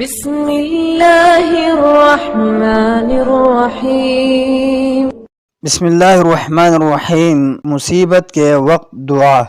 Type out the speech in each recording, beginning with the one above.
بسم اللہ الرحمن الرحیم۔ بسم اللہ الرحمن الرحیم۔ مصیبت کے وقت دعا۔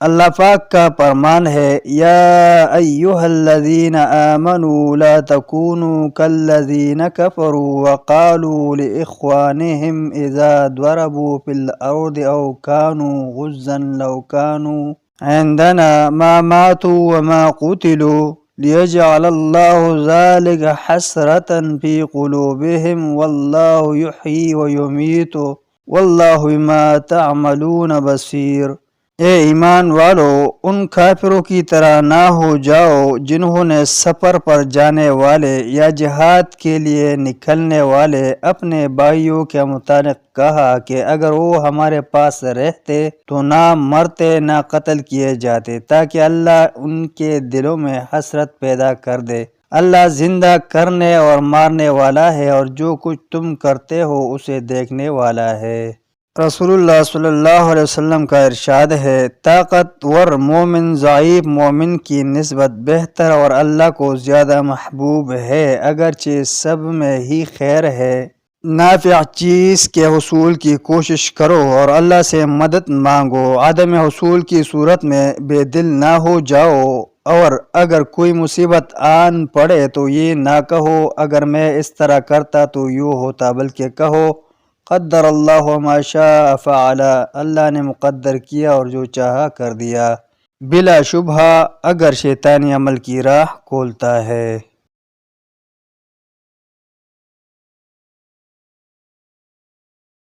اللہ پاک کا فرمان ہے، یا ایہا الذین آمنوا لا تکونوا کالذین کفروا وقالوا لإخوانہم اذا ضربوا فی الارض او کانوا غزا لو کانوا عندنا ما ماتوا وما قتلوا لیجعل اللہ ذلک حسرة فی قلوبہم واللہ یحیی ویمیت واللہ بما تعملون بصیر۔ اے ایمان والو، ان کافروں کی طرح نہ ہو جاؤ جنہوں نے سفر پر جانے والے یا جہاد کے لیے نکلنے والے اپنے بھائیوں کے متعلق کہا کہ اگر وہ ہمارے پاس رہتے تو نہ مرتے نہ قتل کیے جاتے، تاکہ اللہ ان کے دلوں میں حسرت پیدا کر دے۔ اللہ زندہ کرنے اور مارنے والا ہے، اور جو کچھ تم کرتے ہو اسے دیکھنے والا ہے۔ رسول اللہ صلی اللہ علیہ وسلم کا ارشاد ہے، طاقتور مومن ضعیف مومن کی نسبت بہتر اور اللہ کو زیادہ محبوب ہے، اگرچہ سب میں ہی خیر ہے۔ نافع چیز کے حصول کی کوشش کرو اور اللہ سے مدد مانگو، عدم حصول کی صورت میں بے دل نہ ہو جاؤ، اور اگر کوئی مصیبت آن پڑے تو یہ نہ کہو اگر میں اس طرح کرتا تو یوں ہوتا، بلکہ کہو قدر اللہ ما شاء فعل، اللہ نے مقدر کیا اور جو چاہا کر دیا۔ بلا شبہ اگر شیطانی عمل کی راہ کھولتا ہے۔